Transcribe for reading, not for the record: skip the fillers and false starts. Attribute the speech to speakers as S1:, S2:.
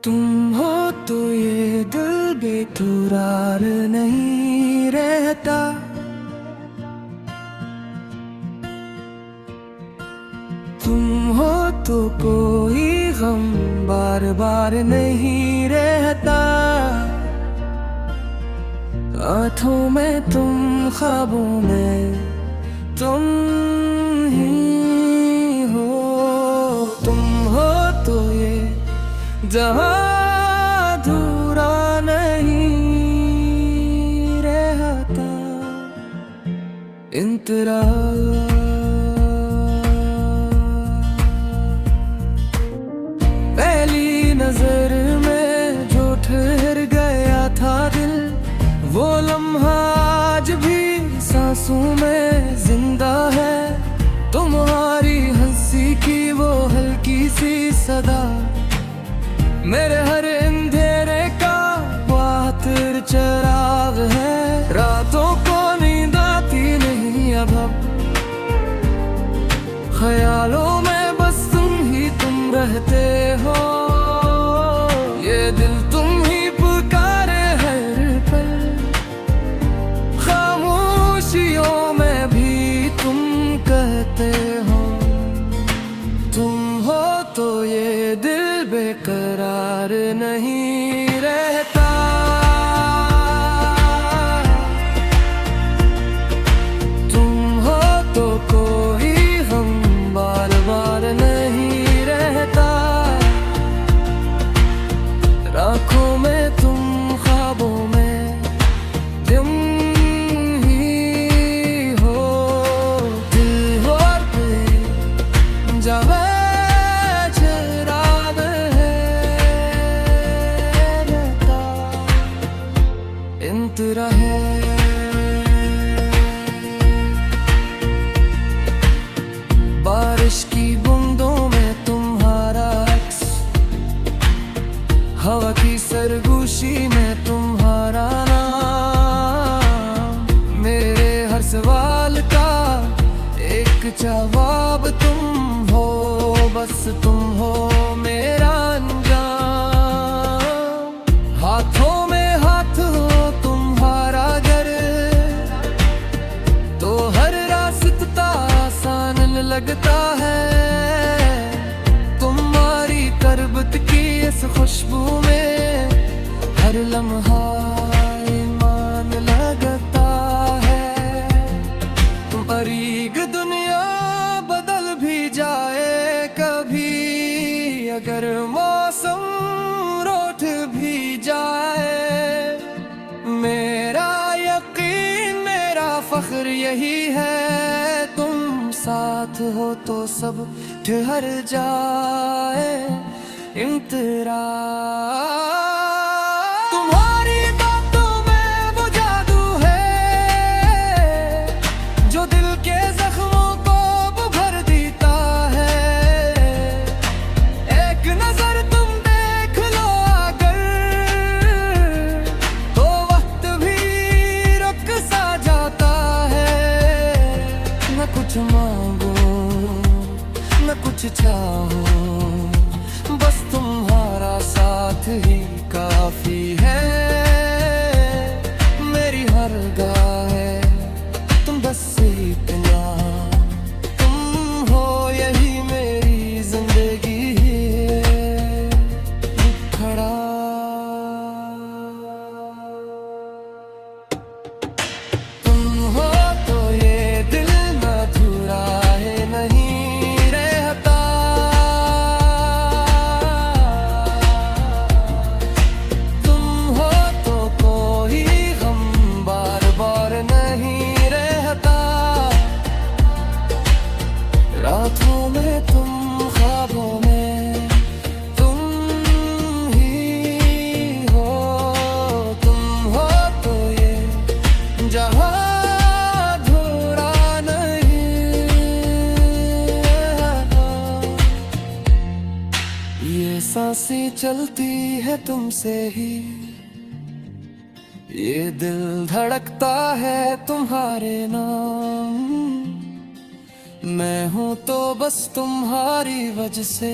S1: तुम हो तो ये दिल बेकरार नहीं रहता। तुम हो तो कोई गम बार बार नहीं रहता। आँखों में तुम, ख्वाबों में तुम ही हो। तुम हो तो ये जहां अधूरा नहीं रहता। इंतरा पहली नजर में जो ठहर गया था दिल, वो लम्हा आज भी सांसों में जिंदा है। तुम्हारी हंसी की वो हल्की सी सदा मेरे हर अंधेरे का वातिर चिराग है। रातों को नींद आती नहीं अब ख्यालों में बस तुम रहते हो। ये दिल तुम ही पुकारे हर पल, खामोशियों में भी तुम कहते हो। तुम हो तो ये दिल बेकरार नहीं रहता। तुम हो तो कोई हम बार बार नहीं रहता। आँखों में तुम, ख्वाबों में तुम ही हो। दिल होते जब चराग है रहता। इंतरा है बारिश की बूंदों में तुम्हारा अक्स, हवा की सरगोशी में तुम्हारा नाम। मेरे हर सवाल का एक जवाब तुम हो, बस तुम हो मेरा अंजाम। हाथों में हाथ हो तुम्हारा घर, तो हर रास्ता आसान लगता है। तुम्हारी करबत की इस खुशबू में हर लम्हा ईमान लगता है। परीग दुनिया बदल भी जाए कभी, अगर मौसम रोट भी जाए, मेरा यकीन मेरा फख्र यही है। तुम साथ हो तो सब ठहर जाए। इंतरा तुम्हारी बातों में वो जादू है जो दिल के जख्मों को भर देता है। एक नजर तुम देख लो अगर, तो वक्त भी रुक सा जाता है। न कुछ मांगो न कुछ चाहो, बस तुम्हारा साथ ही काफी है। मेरी हर गाह है तुम बस इतना, तुम हो यही मेरी जिंदगी है खड़ा। तुम हो तो ये दिल अधूरा है नहीं रहता। तुम हो तो कोई गम बार बार नहीं रहता। रातों में तुम, ख्वाबों में तुम ही हो। तुम हो तो ये जहां अधूरा नहीं रहता। ये सांसें चलती है तुमसे ही, ये दिल धड़कता है तुम्हारे नाम। मैं हूं तो बस तुम्हारी वजह से,